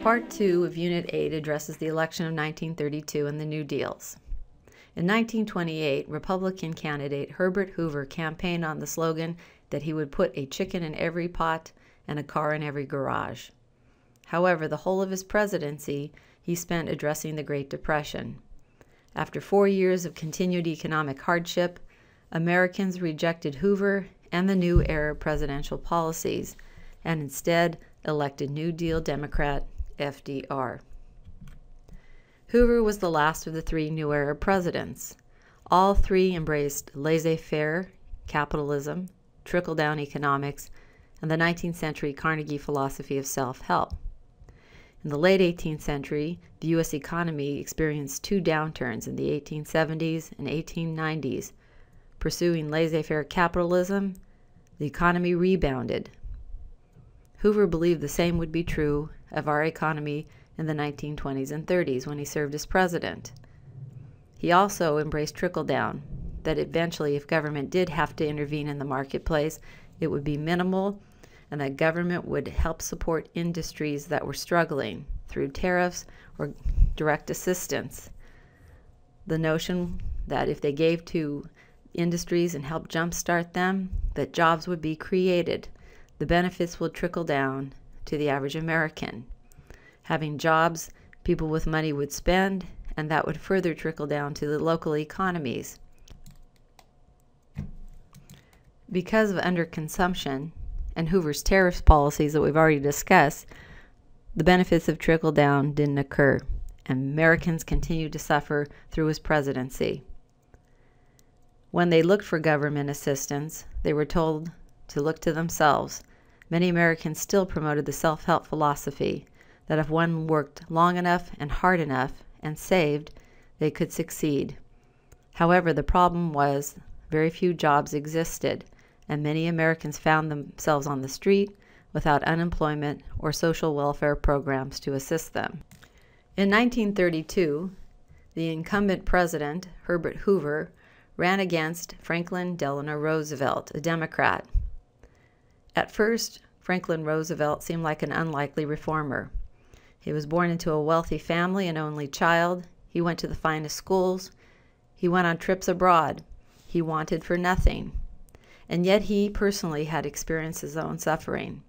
Part 2 of Unit 8 addresses the election of 1932 and the New Deals. In 1928, Republican candidate Herbert Hoover campaigned on the slogan that he would put a chicken in every pot and a car in every garage. However, the whole of his presidency he spent addressing the Great Depression. After 4 years of continued economic hardship, Americans rejected Hoover and the new era presidential policies and instead elected New Deal Democrat FDR. Hoover was the last of the three New Era presidents. All three embraced laissez-faire capitalism, trickle-down economics, and the 19th century Carnegie philosophy of self-help. In the late 18th century, the U.S. economy experienced two downturns in the 1870s and 1890s. Pursuing laissez-faire capitalism, the economy rebounded. Hoover believed the same would be true of our economy in the 1920s and 30s when he served as president. He also embraced trickle-down, that eventually if government did have to intervene in the marketplace, it would be minimal, and that government would help support industries that were struggling through tariffs or direct assistance. The notion that if they gave to industries and helped jumpstart them, that jobs would be created. The benefits will trickle down to the average American. Having jobs, people with money would spend, and that would further trickle down to the local economies. Because of underconsumption and Hoover's tariff policies that we've already discussed, the benefits of trickle down didn't occur, and Americans continued to suffer through his presidency. When they looked for government assistance, they were told to look to themselves. Many Americans still promoted the self-help philosophy that if one worked long enough and hard enough and saved, they could succeed. However, the problem was very few jobs existed, and many Americans found themselves on the street without unemployment or social welfare programs to assist them. In 1932, the incumbent president, Herbert Hoover, ran against Franklin Delano Roosevelt, a Democrat. At first, Franklin Roosevelt seemed like an unlikely reformer. He was born into a wealthy family, an only child. He went to the finest schools. He went on trips abroad. He wanted for nothing. And yet he personally had experienced his own suffering.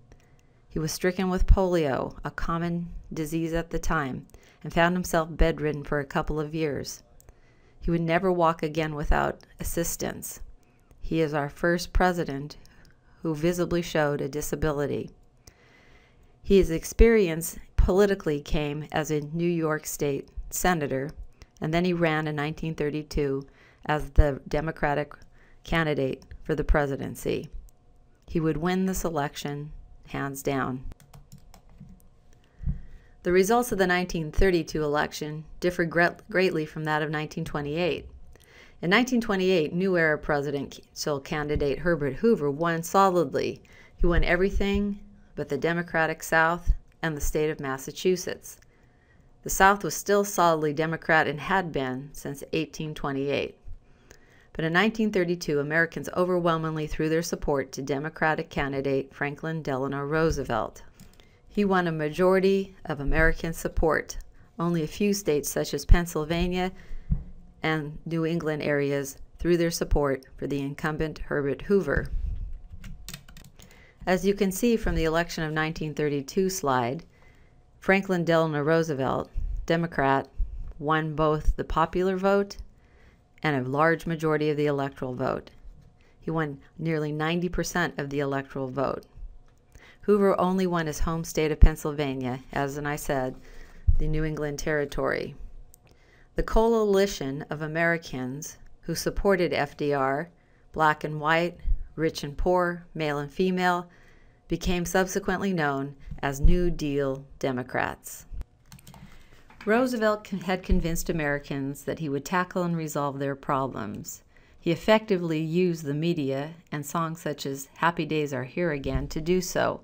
He was stricken with polio, a common disease at the time, and found himself bedridden for a couple of years. He would never walk again without assistance. He is our first president who visibly showed a disability. His experience politically came as a New York State senator, and then he ran in 1932 as the Democratic candidate for the presidency. He would win this election hands down. The results of the 1932 election differed greatly from that of 1928. In 1928, New Era presidential candidate Herbert Hoover won solidly. He won everything but the Democratic South and the state of Massachusetts. The South was still solidly Democrat and had been since 1828. But in 1932, Americans overwhelmingly threw their support to Democratic candidate Franklin Delano Roosevelt. He won a majority of American support. Only a few states such as Pennsylvania and New England areas threw their support for the incumbent Herbert Hoover. As you can see from the election of 1932 slide, Franklin Delano Roosevelt, Democrat, won both the popular vote and a large majority of the electoral vote. He won nearly 90% of the electoral vote. Hoover only won his home state of Pennsylvania, as I said, the New England Territory. The coalition of Americans who supported FDR, black and white, rich and poor, male and female, became subsequently known as New Deal Democrats. Roosevelt had convinced Americans that he would tackle and resolve their problems. He effectively used the media and songs such as Happy Days Are Here Again to do so.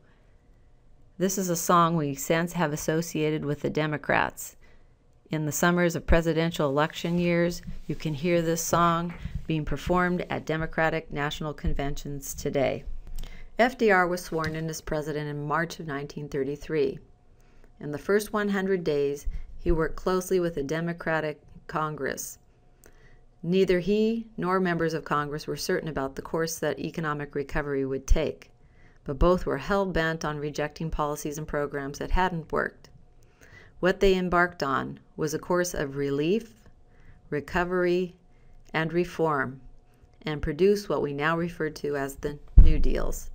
This is a song we since have associated with the Democrats. In the summers of presidential election years, you can hear this song being performed at Democratic national conventions today. FDR was sworn in as president in March of 1933. In the first 100 days, he worked closely with the Democratic Congress. Neither he nor members of Congress were certain about the course that economic recovery would take, but both were hell-bent on rejecting policies and programs that hadn't worked. What they embarked on was a course of relief, recovery, and reform, and produced what we now refer to as the New Deals.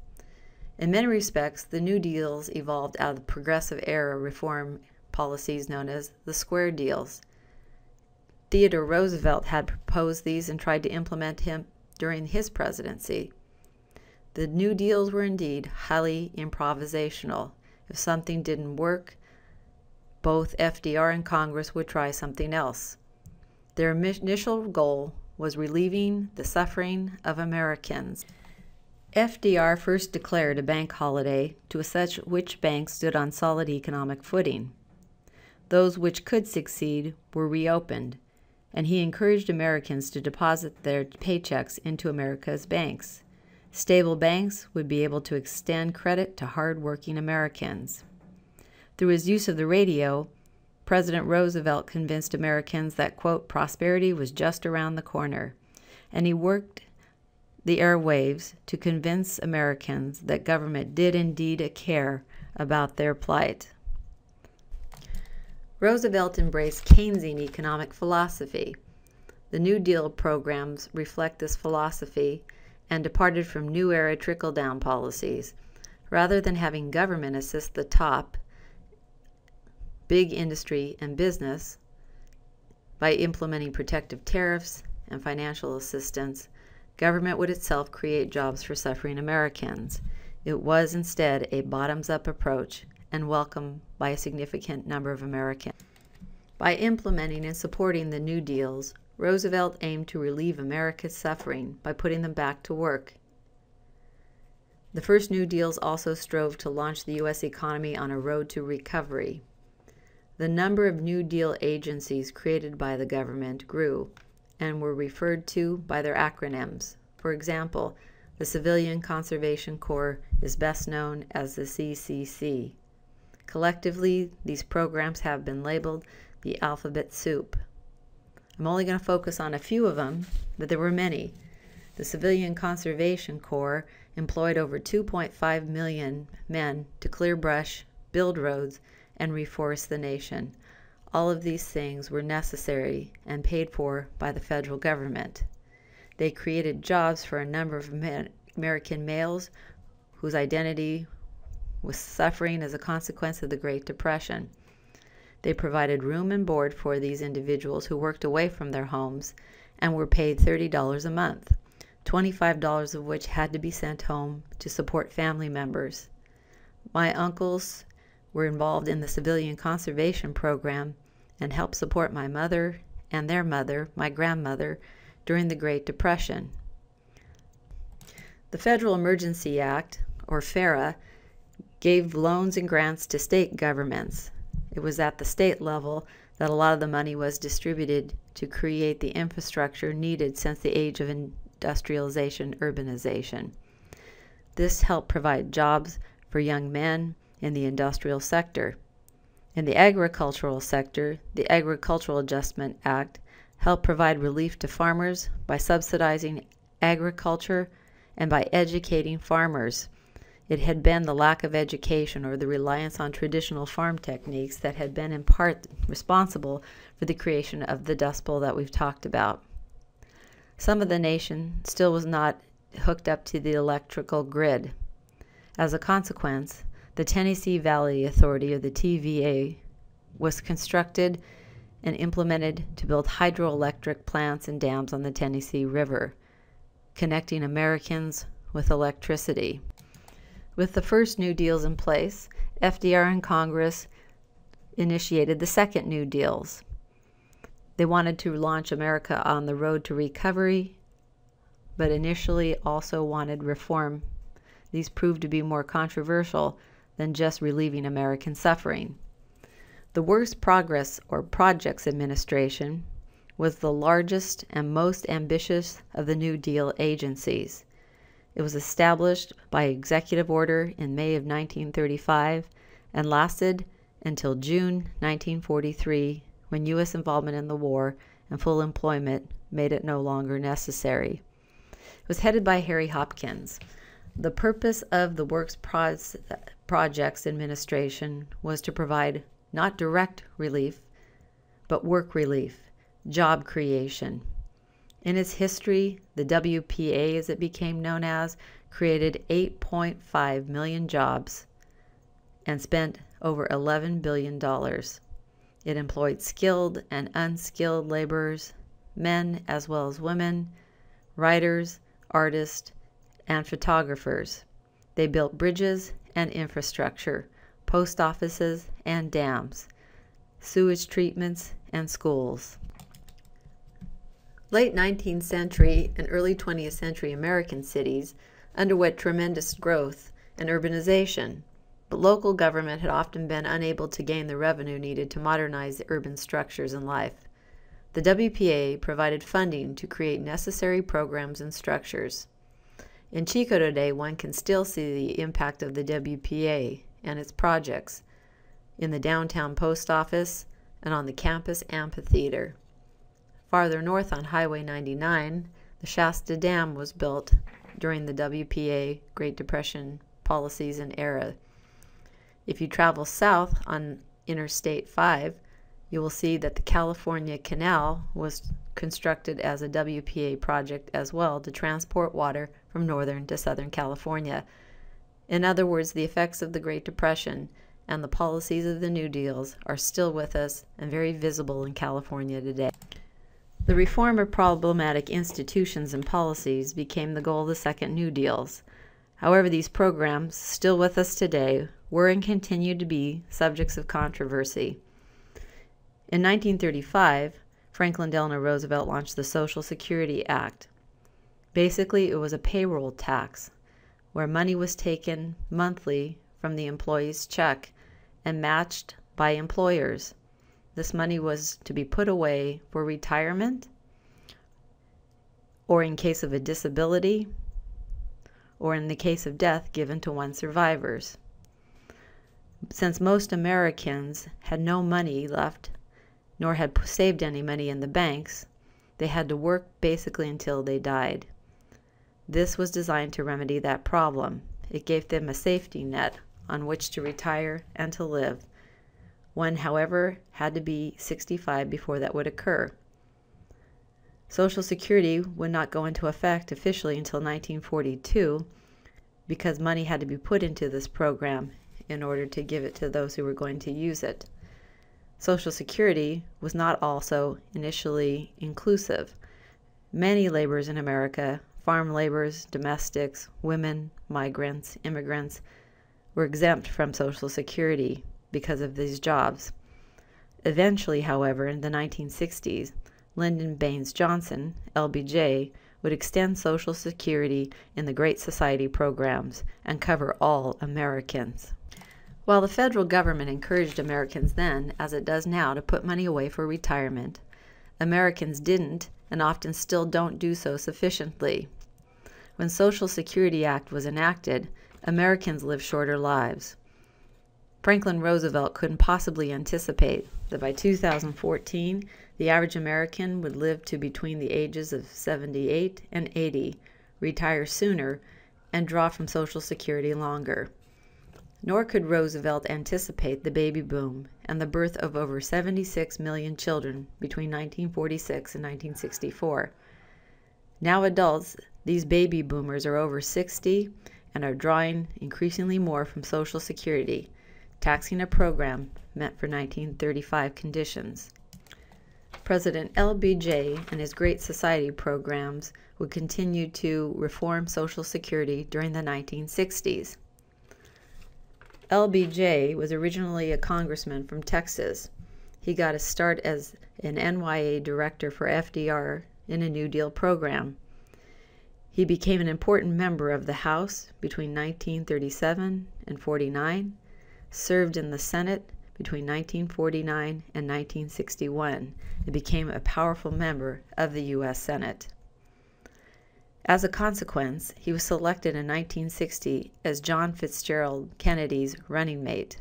In many respects, the New Deals evolved out of the progressive era reform policies known as the Square Deals. Theodore Roosevelt had proposed these and tried to implement him during his presidency. The New Deals were indeed highly improvisational. If something didn't work, both FDR and Congress would try something else. Their initial goal was relieving the suffering of Americans. FDR first declared a bank holiday to such which banks stood on solid economic footing. Those which could succeed were reopened, and he encouraged Americans to deposit their paychecks into America's banks. Stable banks would be able to extend credit to hard-working Americans. Through his use of the radio, President Roosevelt convinced Americans that, quote, prosperity was just around the corner, and he worked the airwaves to convince Americans that government did indeed care about their plight. Roosevelt embraced Keynesian economic philosophy. The New Deal programs reflect this philosophy and departed from New Era trickle-down policies. Rather than having government assist the top, big industry and business by implementing protective tariffs and financial assistance, government would itself create jobs for suffering Americans. It was instead a bottoms-up approach and welcomed by a significant number of Americans. By implementing and supporting the New Deals, Roosevelt aimed to relieve America's suffering by putting them back to work. The first New Deals also strove to launch the U.S. economy on a road to recovery. The number of New Deal agencies created by the government grew and were referred to by their acronyms. For example, the Civilian Conservation Corps is best known as the CCC. Collectively, these programs have been labeled the alphabet soup. I'm only going to focus on a few of them, but there were many. The Civilian Conservation Corps employed over 2.5 million men to clear brush, build roads, and reforest the nation. All of these things were necessary and paid for by the federal government. They created jobs for a number of American males whose identity was suffering as a consequence of the Great Depression. They provided room and board for these individuals who worked away from their homes and were paid $30 a month, $25 of which had to be sent home to support family members. My uncles were involved in the Civilian Conservation Program and helped support my mother and their mother, my grandmother, during the Great Depression. The Federal Emergency Act, or FARA, gave loans and grants to state governments. It was at the state level that a lot of the money was distributed to create the infrastructure needed since the age of industrialization, urbanization. This helped provide jobs for young men in the industrial sector. In the agricultural sector, the Agricultural Adjustment Act helped provide relief to farmers by subsidizing agriculture and by educating farmers. It had been the lack of education or the reliance on traditional farm techniques that had been in part responsible for the creation of the Dust Bowl that we've talked about. Some of the nation still was not hooked up to the electrical grid. As a consequence, the Tennessee Valley Authority, or the TVA, was constructed and implemented to build hydroelectric plants and dams on the Tennessee River, connecting Americans with electricity. With the first New Deals in place, FDR and Congress initiated the second New Deals. They wanted to launch America on the road to recovery, but initially also wanted reform. These proved to be more controversial than just relieving American suffering. The Works Progress or Projects Administration was the largest and most ambitious of the New Deal agencies. It was established by executive order in May of 1935 and lasted until June 1943, when U.S. involvement in the war and full employment made it no longer necessary. It was headed by Harry Hopkins. The purpose of the Works Projects Administration was to provide not direct relief, but work relief, job creation. In its history, the WPA, as it became known as, created 8.5 million jobs and spent over $11 billion. It employed skilled and unskilled laborers, men as well as women, writers, artists, and photographers. They built bridges and infrastructure, post offices and dams, sewage treatments and schools. Late 19th century and early 20th century American cities underwent tremendous growth and urbanization, but local government had often been unable to gain the revenue needed to modernize the urban structures and life. The WPA provided funding to create necessary programs and structures. In Chico today, one can still see the impact of the WPA and its projects in the downtown post office and on the campus amphitheater. Farther north on Highway 99, the Shasta Dam was built during the WPA Great Depression policies and era. If you travel south on Interstate 5, you will see that the California Canal was constructed as a WPA project as well to transport water from northern to southern California. In other words, the effects of the Great Depression and the policies of the New Deals are still with us and very visible in California today. The reform of problematic institutions and policies became the goal of the second New Deals. However, these programs, still with us today, were and continue to be subjects of controversy. In 1935, Franklin Delano Roosevelt launched the Social Security Act. Basically, it was a payroll tax where money was taken monthly from the employee's check and matched by employers. This money was to be put away for retirement, or in case of a disability, or in the case of death given to one's survivors. Since most Americans had no money left, nor had saved any money in the banks, they had to work basically until they died. This was designed to remedy that problem. It gave them a safety net on which to retire and to live. One, however, had to be 65 before that would occur. Social Security would not go into effect officially until 1942 because money had to be put into this program in order to give it to those who were going to use it. Social Security was not also initially inclusive. Many laborers in America, farm laborers, domestics, women, migrants, immigrants, were exempt from Social Security because of these jobs. Eventually, however, in the 1960s, Lyndon Baines Johnson, LBJ, would extend Social Security in the Great Society programs and cover all Americans. While the federal government encouraged Americans then, as it does now, to put money away for retirement, Americans didn't and often still don't do so sufficiently. When Social Security Act was enacted, Americans lived shorter lives. Franklin Roosevelt couldn't possibly anticipate that by 2014, the average American would live to between the ages of 78 and 80, retire sooner, and draw from Social Security longer. Nor could Roosevelt anticipate the baby boom and the birth of over 76 million children between 1946 and 1964. Now adults, these baby boomers are over 60 and are drawing increasingly more from Social Security, taxing a program meant for 1935 conditions. President LBJ and his Great Society programs would continue to reform Social Security during the 1960s. LBJ was originally a congressman from Texas. He got a start as an NYA director for FDR in a New Deal program. He became an important member of the House between 1937 and 49, served in the Senate between 1949 and 1961, and became a powerful member of the U.S. Senate. As a consequence, he was selected in 1960 as John Fitzgerald Kennedy's running mate.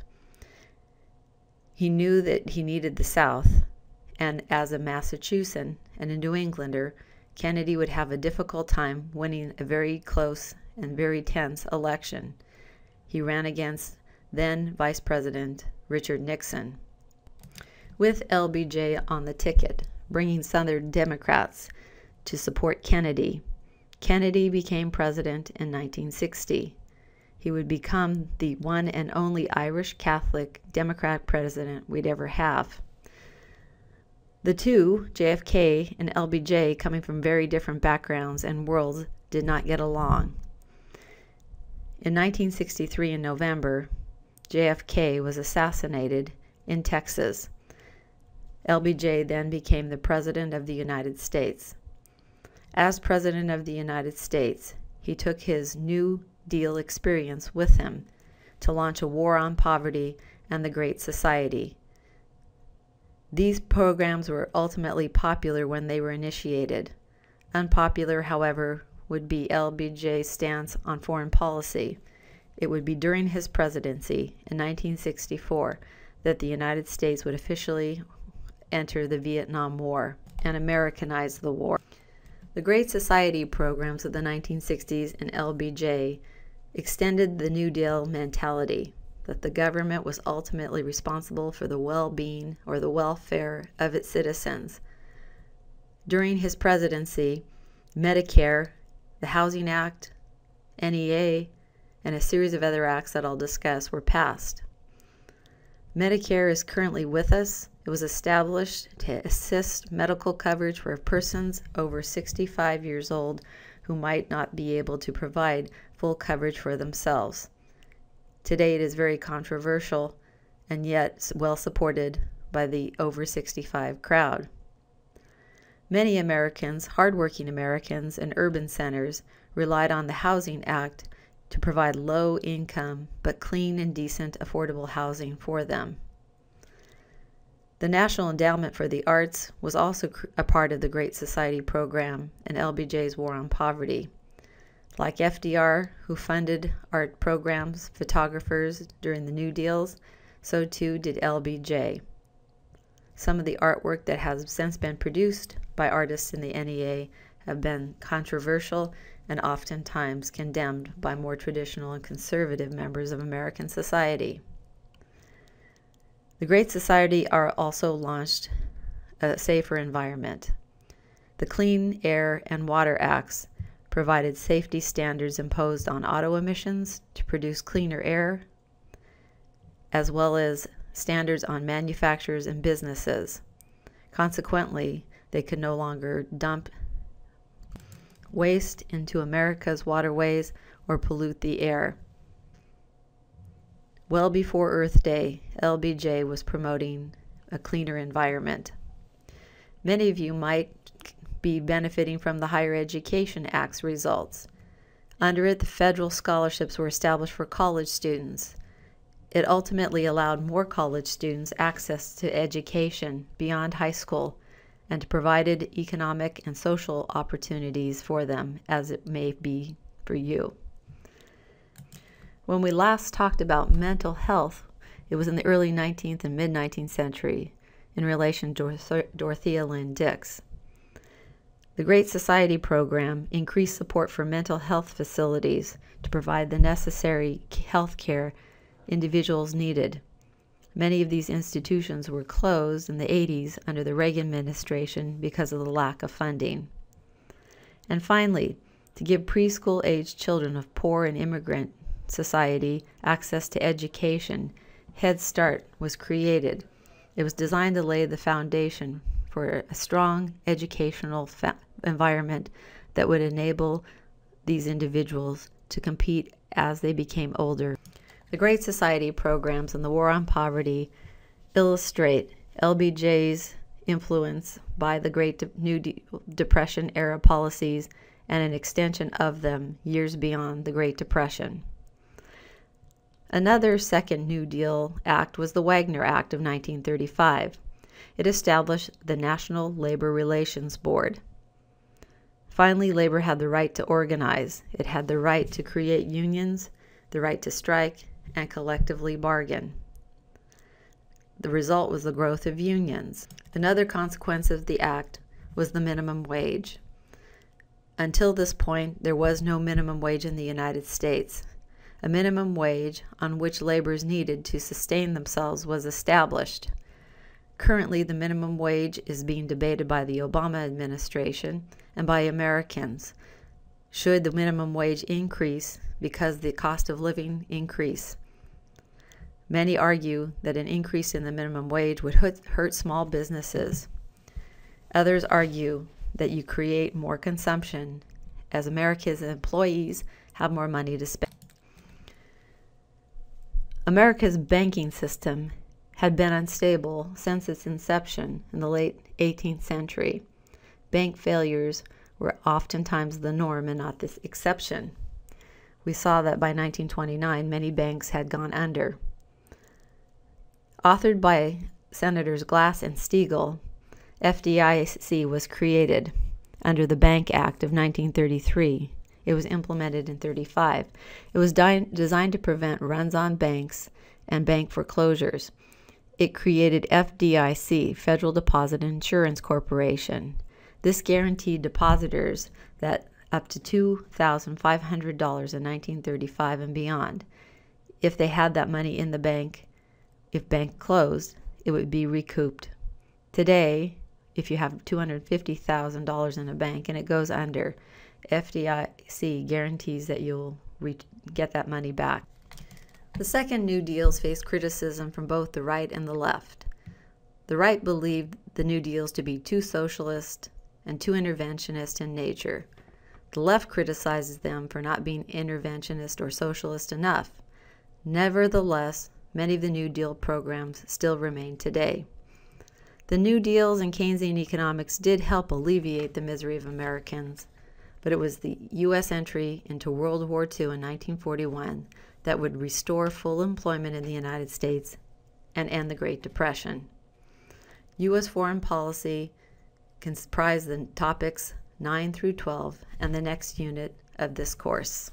He knew that he needed the South, and as a Massachusetts and a New Englander, Kennedy would have a difficult time winning a very close and very tense election. He ran against then Vice President Richard Nixon, with LBJ on the ticket, bringing Southern Democrats to support Kennedy. Kennedy became president in 1960. He would become the one and only Irish Catholic Democrat president we'd ever have. The two, JFK and LBJ, coming from very different backgrounds and worlds, did not get along. In 1963, in November, JFK was assassinated in Texas. LBJ then became the President of the United States. As President of the United States, he took his New Deal experience with him to launch a war on poverty and the Great Society. These programs were ultimately popular when they were initiated. Unpopular, however, would be LBJ's stance on foreign policy. It would be during his presidency in 1964 that the United States would officially enter the Vietnam War and Americanize the war. The Great Society programs of the 1960s and LBJ extended the New Deal mentality that the government was ultimately responsible for the well-being or the welfare of its citizens. During his presidency, Medicare, the Housing Act, NEA, and a series of other acts that I'll discuss were passed. Medicare is currently with us. It was established to assist medical coverage for persons over 65 years old who might not be able to provide full coverage for themselves. Today it is very controversial and yet well supported by the over 65 crowd. Many Americans, hardworking Americans in urban centers, relied on the Housing Act to provide low income but clean and decent affordable housing for them. The National Endowment for the Arts was also a part of the Great Society program and LBJ's war on poverty. Like FDR, who funded art programs, photographers during the New Deals, so too did LBJ. Some of the artwork that has since been produced by artists in the NEA have been controversial and oftentimes condemned by more traditional and conservative members of American society. The Great Society also launched a safer environment. The Clean Air and Water Acts provided safety standards imposed on auto emissions to produce cleaner air, as well as standards on manufacturers and businesses. Consequently, they could no longer dump waste into America's waterways or pollute the air. Well before Earth Day, LBJ was promoting a cleaner environment. Many of you might be benefiting from the Higher Education Act's results. Under it, the federal scholarships were established for college students. It ultimately allowed more college students access to education beyond high school and provided economic and social opportunities for them, as it may be for you. When we last talked about mental health, it was in the early 19th and mid-19th century in relation to Dorothea Lynn Dix. The Great Society program increased support for mental health facilities to provide the necessary health care individuals needed. Many of these institutions were closed in the 80s under the Reagan administration because of the lack of funding. And finally, to give preschool-aged children of poor and immigrant society access to education, Head Start was created. It was designed to lay the foundation for a strong educational environment that would enable these individuals to compete as they became older. The Great Society programs and the war on poverty illustrate LBJ's influence by the Great New Depression era policies and an extension of them years beyond the Great Depression. Another second New Deal act was the Wagner Act of 1935. It established the National Labor Relations Board. Finally, labor had the right to organize. It had the right to create unions, the right to strike, and collectively bargain. The result was the growth of unions. Another consequence of the act was the minimum wage. Until this point, there was no minimum wage in the United States. A minimum wage on which laborers needed to sustain themselves was established. Currently, the minimum wage is being debated by the Obama administration and by Americans. Should the minimum wage increase because the cost of living increase? Many argue that an increase in the minimum wage would hurt small businesses. Others argue that you create more consumption as America's employees have more money to spend. America's banking system had been unstable since its inception in the late 18th century. Bank failures were oftentimes the norm and not the exception. We saw that by 1929, many banks had gone under. Authored by Senators Glass and Stegall, FDIC was created under the Bank Act of 1933. It was implemented in 1935. It was designed to prevent runs on banks and bank foreclosures. It created FDIC, Federal Deposit Insurance Corporation. This guaranteed depositors that up to $2,500 in 1935 and beyond, if they had that money in the bank, if bank closed, it would be recouped. Today, if you have $250,000 in a bank and it goes under, FDIC guarantees that you'll get that money back. The second New Deals faced criticism from both the right and the left. The right believed the New Deals to be too socialist and too interventionist in nature. The left criticizes them for not being interventionist or socialist enough. Nevertheless, many of the New Deal programs still remain today. The New Deals and Keynesian economics did help alleviate the misery of Americans, but it was the U.S. entry into World War II in 1941 that would restore full employment in the United States and end the Great Depression. U.S. foreign policy comprised the topics 9 through 12 and the next unit of this course.